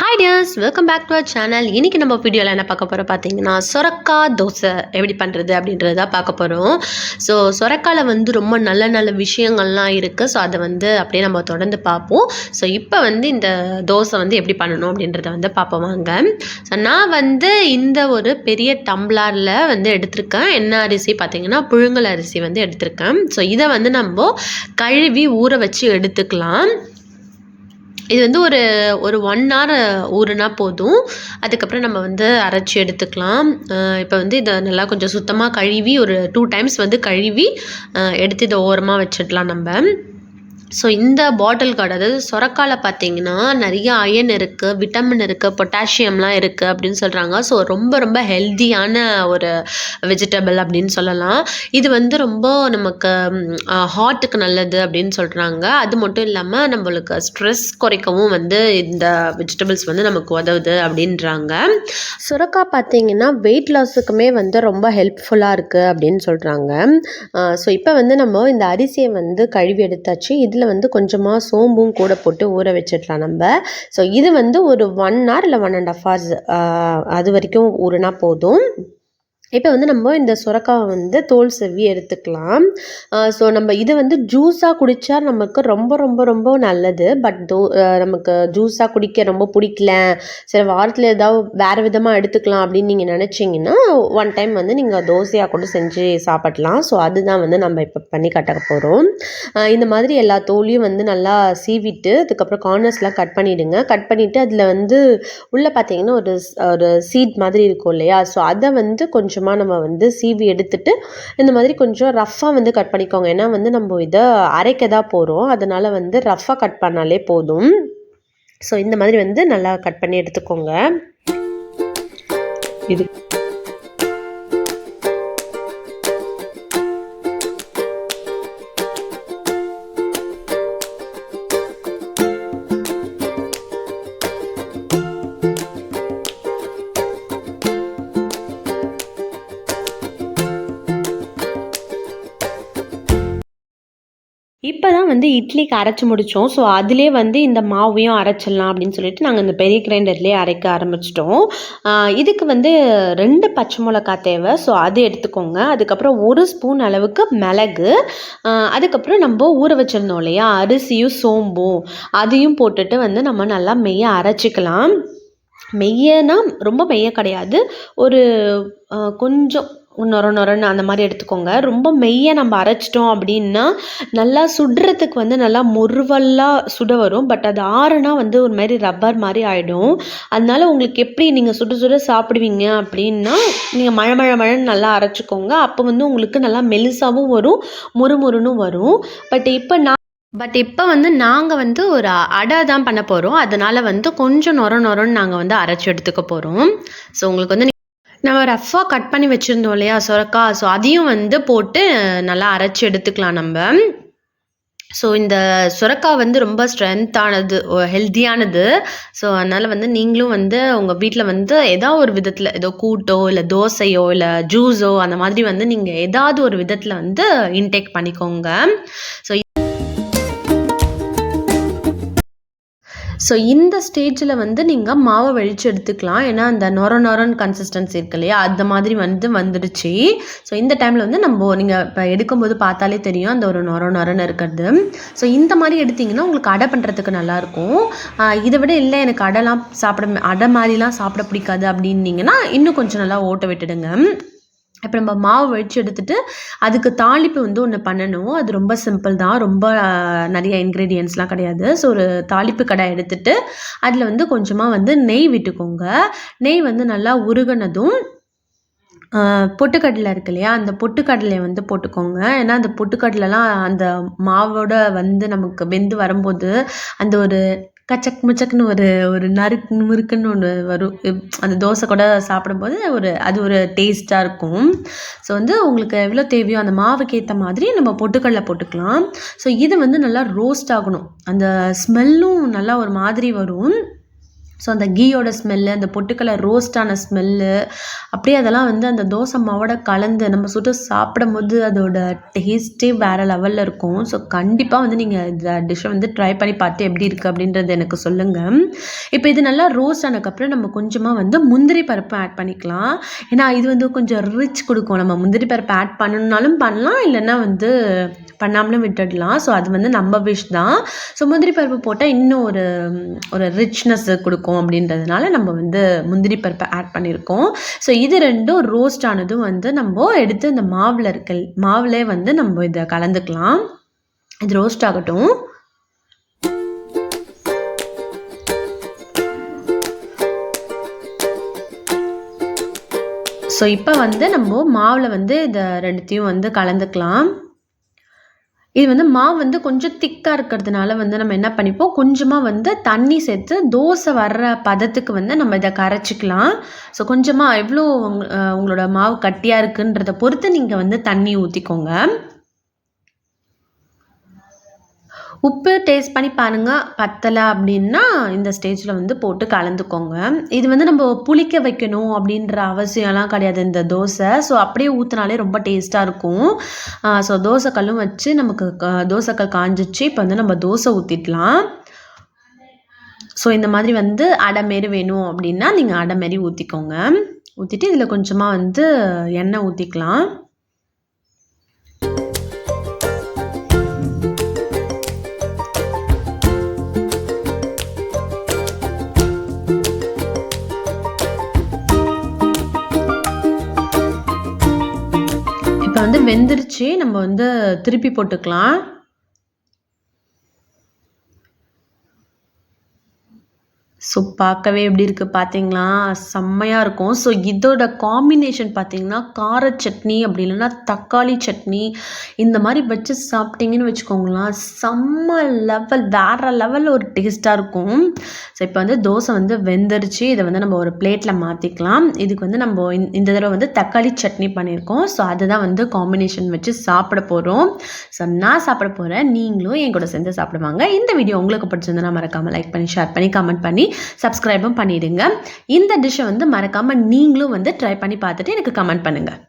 Hi dears, welcome back to our channel. இன்னைக்கு நம்ம வீடியோல என்ன பார்க்க போறோம் பாத்தீங்கன்னா சொரக்கா தோசை எப்படி பண்றது அப்படின்றத பார்க்க போறோம். சோ சொரக்கால வந்து ரொம்ப நல்ல விஷயங்கள்லாம் இருக்கு. சோ அத வந்து அப்படியே நம்ம தொடர்ந்து பார்ப்போம். சோ இப்போ வந்து இந்த தோசை வந்து எப்படி பண்ணணும் அப்படின்றத வந்து பார்ப்போம் வாங்க. சோ நான் வந்து இந்த ஒரு பெரிய டம்ளர்ல வந்து எடுத்திருக்கேன். என்ன அரிசி பாத்தீங்கன்னா புழுங்கல் அரிசி வந்து எடுத்திருக்கேன். சோ இத வந்து நம்ம கழுவி ஊற வச்சு எடுத்துக்கலாம். இது வந்து ஒரு 1 hour ஊறுனா போதும். அதுக்கப்புறம் நம்ம வந்து அரைச்சி எடுத்துக்கலாம். இப்போ வந்து இதை நல்லா கொஞ்சம் சுத்தமாக கழுவி ஒரு 2 times வந்து கழுவி எடுத்து இதை ஓரமாக வச்சிடலாம் நம்ம. ஸோ இந்த பாட்டில் கார்டு அதாவது சொரக்கால பார்த்தீங்கன்னா நிறைய அயன் இருக்குது, விட்டமின் இருக்குது, பொட்டாசியம்லாம் இருக்குது அப்படின்னு சொல்கிறாங்க. ஸோ ரொம்ப ஹெல்த்தியான ஒரு வெஜிடபிள் அப்படின்னு சொல்லலாம். இது வந்து ரொம்ப நமக்கு ஹார்ட்டுக்கு நல்லது அப்படின்னு சொல்கிறாங்க. அது மட்டும் இல்லாமல் நம்மளுக்கு ஸ்ட்ரெஸ் குறைக்கவும் வந்து இந்த வெஜிடபிள்ஸ் வந்து நமக்கு உதவுது அப்படின்றாங்க. சுரக்கா பார்த்தீங்கன்னா வெயிட் லாஸுக்குமே வந்து ரொம்ப ஹெல்ப்ஃபுல்லாக இருக்குது அப்படின்னு சொல்கிறாங்க. ஸோ இப்போ வந்து நம்ம இந்த அரிசியை வந்து கழுவி எடுத்தாச்சு. இதில் வந்து கொஞ்சமாக சோம்பும் கூட போட்டு ஊற வச்சிடலாம் நம்ம. ஸோ இது வந்து ஒரு 1 hour இல்லை 1.5 hours அது வரைக்கும் ஊறினா போதும். இப்போ வந்து நம்ம இந்த சுரக்காவை வந்து தோல் செவ்வி எடுத்துக்கலாம். ஸோ நம்ம இதை வந்து ஜூஸாக குடித்தா நமக்கு ரொம்ப நல்லது. பட் நமக்கு ஜூஸாக குடிக்க ரொம்ப பிடிக்கல, சரி வாரத்தில் ஏதாவது வேறு விதமாக எடுத்துக்கலாம் அப்படின்னு நீங்கள் நினச்சிங்கன்னா 1 time வந்து நீங்கள் தோசையாக கூட செஞ்சு சாப்பிடலாம். ஸோ அதுதான் வந்து நம்ம இப்போ பண்ணி காட்ட போகிறோம். இந்த மாதிரி எல்லா தோலையும் வந்து நல்லா சீவிட்டு அதுக்கப்புறம் கார்னர்ஸ்லாம் கட் பண்ணிவிடுங்க. கட் பண்ணிவிட்டு அதில் வந்து உள்ளே பார்த்தீங்கன்னா ஒரு சீட் மாதிரி இருக்கும் இல்லையா, ஸோ அதை வந்து கொஞ்சமாக நம்ம வந்து சீவி எடுத்துட்டு இந்த மாதிரி கொஞ்சம் ரஃப்பாக வந்து கட் பண்ணிக்கோங்க. ஏன்னா வந்து நம்ம இதை அரைக்க தான் போகிறோம், அதனால் வந்து ரஃப்பாக கட் பண்ணாலே போதும். ஸோ இந்த மாதிரி வந்து நல்லா கட் பண்ணி எடுத்துக்கோங்க. இது இப்போ தான் வந்து இட்லிக்கு அரைச்சி முடித்தோம். ஸோ அதிலே வந்து இந்த மாவையும் அரைச்சிடலாம் அப்படின்னு சொல்லிட்டு நாங்கள் இந்த பெரிய கிரைண்டர்லேயே அரைக்க ஆரம்பிச்சிட்டோம். இதுக்கு வந்து 2 பச்சை மிளகா தேவை. ஸோ அது எடுத்துக்கோங்க. அதுக்கப்புறம் 1 ஸ்பூன் அளவுக்கு மிளகு, அதுக்கப்புறம் நம்ம ஊற வச்சுருந்தோம் இல்லையா அரிசியும் சோம்பும், அதையும் போட்டுட்டு வந்து நம்ம நல்லா மெய்ய அரைச்சிக்கலாம். மெய்யனா ரொம்ப மெய்ய கிடையாது, ஒரு கொஞ்சம் நொரன்னு அந்த மாதிரி எடுத்துக்கோங்க. ரொம்ப மெய்ய நம்ம அரைச்சிட்டோம் அப்படின்னா நல்லா சுடுறதுக்கு வந்து நல்லா முறுவலாக சுட வரும். பட் அது ஆறுனா வந்து ஒரு மாதிரி ரப்பர் மாதிரி ஆகிடும். அதனால உங்களுக்கு எப்படி நீங்கள் சுட சாப்பிடுவீங்க அப்படின்னா நீங்கள் மழன்னு நல்லா அரைச்சிக்கோங்க. அப்போ வந்து உங்களுக்கு நல்லா மெலிசாவும் வரும், முறுமுறுன்னும் வரும். பட் இப்போ வந்து நாங்கள் வந்து ஒரு அடை தான் பண்ண போகிறோம். அதனால் வந்து கொஞ்சம் நொரன்னு நாங்கள் வந்து அரைச்சி எடுத்துக்க போகிறோம். ஸோ உங்களுக்கு வந்து நம்ம ரஃப்பாக கட் பண்ணி வச்சுருந்தோம் இல்லையா சொரக்கா, ஸோ அதையும் வந்து போட்டு நல்லா அரைச்சி எடுத்துக்கலாம் நம்ம. ஸோ இந்த சுரக்கா வந்து ரொம்ப ஸ்ட்ரென்த்தானது, ஹெல்த்தியானது. ஸோ அதனால் வந்து நீங்களும் வந்து உங்கள் வீட்டில் வந்து ஏதாவது ஒரு விதத்தில் ஏதோ கூட்டோ இல்லை தோசையோ இல்லை ஜூஸோ அந்த மாதிரி வந்து நீங்கள் ஏதாவது ஒரு விதத்தில் வந்து இன்டேக் பண்ணிக்கோங்க. ஸோ இந்த ஸ்டேஜில் வந்து நீங்கள் மாவை வழித்து எடுத்துக்கலாம். ஏன்னா அந்த நொரன்னு கன்சிஸ்டன்சி இருக்கு இல்லையா, அந்த மாதிரி வந்துடுச்சு. ஸோ இந்த டைமில் வந்து நீங்கள் இப்போ எடுக்கும்போது பார்த்தாலே தெரியும் அந்த ஒரு நொரன்னு இருக்கிறது. ஸோ இந்த மாதிரி எடுத்திங்கன்னா உங்களுக்கு அடை பண்ணுறதுக்கு நல்லாயிருக்கும். இதை விட இல்லை எனக்கு அடை மாதிரிலாம் சாப்பிட பிடிக்காது அப்படின்னீங்கன்னா இன்னும் கொஞ்சம் நல்லா ஓட்ட விட்டுடுங்க. இப்போ நம்ம மாவு வச்சு எடுத்துகிட்டு அதுக்கு தாளிப்பு வந்து ஒன்று பண்ணணும். அது ரொம்ப சிம்பிள் தான், ரொம்ப நிறைய இன்க்ரீடியன்ட்ஸ்லாம் கிடையாது. ஸோ ஒரு தாளிப்பு கடாய் எடுத்துகிட்டு அதில் வந்து கொஞ்சமாக வந்து நெய் விட்டுக்கோங்க. நெய் வந்து நல்லா உருகுனதும் பொட்டுக்கடலை இருக்கு இல்லையா, அந்த பொட்டுக்கடலையை வந்து போட்டுக்கோங்க. ஏன்னா அந்த பொட்டுக்கடலைலாம் அந்த மாவோட வந்து நமக்கு வெந்து வரும்போது அந்த ஒரு கச்சக் முச்சக்குன்னு ஒரு முறுக்குன்னு ஒன்று வரும். அந்த தோசை கூட சாப்பிடும்போது அது ஒரு டேஸ்ட்டாக இருக்கும். ஸோ வந்து உங்களுக்கு எவ்வளோ தேவையோ அந்த மாவுக்கு ஏற்ற மாதிரி நம்ம பொட்டுக்கடலை போட்டுக்கலாம். ஸோ இது வந்து நல்லா ரோஸ்ட் ஆகணும், அந்த ஸ்மெல்லும் நல்லா ஒரு மாதிரி வரும். ஸோ அந்த கீயோட ஸ்மெல்லு, அந்த பொட்டுக்கடலை ரோஸ்டான ஸ்மெல்லு, அப்படியே அதெல்லாம் வந்து அந்த தோசை மாவோட கலந்து நம்ம சுட்டு சாப்பிடும்போது அதோட டேஸ்ட்டே வேறு லெவலில் இருக்கும். ஸோ கண்டிப்பாக வந்து நீங்கள் இந்த டிஷ்ஷை வந்து ட்ரை பண்ணி பார்த்து எப்படி இருக்குது அப்படின்றது எனக்கு சொல்லுங்கள். இப்போ இது நல்லா ரோஸ்ட் ஆனதுக்கப்புறம் நம்ம கொஞ்சமாக வந்து முந்திரி பருப்பு ஆட் பண்ணிக்கலாம். ஏன்னா இது வந்து கொஞ்சம் ரிச் கொடுக்கும். நம்ம முந்திரி பருப்பு ஆட் பண்ணணுன்னாலும் பண்ணலாம், இல்லைன்னா வந்து பண்ணாமலும் விட்டுடலாம். ஸோ அது வந்து நம்ம விஷ் தான். ஸோ முந்திரி பருப்பு போட்டால் இன்னும் ஒரு ரிச்னஸ் கொடுக்கும் அப்படின்றதுனால நம்ம வந்து முந்திரி பருப்பை ஆட் பண்ணியிருக்கோம். ஸோ இது ரெண்டும் ரோஸ்ட் ஆனதும் வந்து நம்ம எடுத்து இந்த மாவுலே வந்து நம்ம இதை கலந்துக்கலாம். இது ரோஸ்ட் ஆகட்டும். ஸோ இப்போ வந்து நம்ம மாவில் வந்து இதை ரெண்டுத்தையும் வந்து கலந்துக்கலாம். இது வந்து மாவு வந்து கொஞ்சம் திக்காக இருக்கிறதுனால வந்து நம்ம என்ன பண்ணிப்போம், கொஞ்சமாக வந்து தண்ணி சேர்த்து தோசை வர்ற பதத்துக்கு வந்து நம்ம இதை கரைச்சிக்கலாம். ஸோ கொஞ்சமாக எவ்வளோ உங்களோட மாவு கட்டியாக இருக்குன்றதை பொறுத்து நீங்கள் வந்து தண்ணி ஊற்றிக்கோங்க. உப்பு டேஸ்ட் பண்ணி பாருங்கள். பத்தலை அப்படின்னா இந்த ஸ்டேஜில் வந்து போட்டு கலந்துக்கோங்க. இது வந்து நம்ம புளிக்க வைக்கணும் அப்படின்ற அவசியம்லாம் கிடையாது இந்த தோசை. ஸோ அப்படியே ஊற்றினாலே ரொம்ப டேஸ்ட்டாக இருக்கும். ஸோ தோசைக்கல்லும் வச்சு நமக்கு தோசைக்கல் காஞ்சிச்சு. இப்போ வந்து நம்ம தோசை ஊற்றிடலாம். ஸோ இந்த மாதிரி வந்து அடை மாரி வேணும் அப்படின்னா நீங்கள் அடை மாரி ஊற்றிக்கோங்க. ஊற்றிட்டு இதில் கொஞ்சமாக வந்து எண்ணெய் ஊற்றிக்கலாம். இப்போ வந்து வெந்துருச்சு. நம்ம வந்து திருப்பி போட்டுக்கலாம். ஸோ பார்க்கவே எப்படி இருக்குது பார்த்தீங்களா, செம்மையாக இருக்கும். ஸோ இதோட காம்பினேஷன் பார்த்தீங்கன்னா கார சட்னி அப்படி இல்லைன்னா தக்காளி சட்னி இந்த மாதிரி வச்சு சாப்பிட்டீங்கன்னு வச்சுக்கோங்களேன், செம்ம லெவல் வேறு லெவலில் ஒரு டேஸ்ட்டாக இருக்கும். ஸோ இப்போ வந்து தோசை வந்து வெந்துருச்சு. இதை வந்து நம்ம ஒரு பிளேட்டில் மாற்றிக்கலாம். இதுக்கு வந்து நம்ம இந்த தடவை வந்து தக்காளி சட்னி பண்ணியிருக்கோம். ஸோ அதுதான் வந்து காம்பினேஷன் வச்சு சாப்பிட போகிறோம். ஸோ நான் சாப்பிட போகிறேன், நீங்களும் என் கூட சேர்ந்து சாப்பிடுவாங்க. இந்த வீடியோ உங்களுக்கு பிடிச்சிருந்தா மறக்காமல் லைக் பண்ணி ஷேர் பண்ணி கமெண்ட் பண்ணி சப்ஸ்கிரைபும் பண்ணிடுங்க. இந்த டிஷ்ஷை வந்து மறக்காமல் நீங்களும் வந்து ட்ரை பண்ணி பார்த்துட்டு எனக்கு கமெண்ட் பண்ணுங்கள்.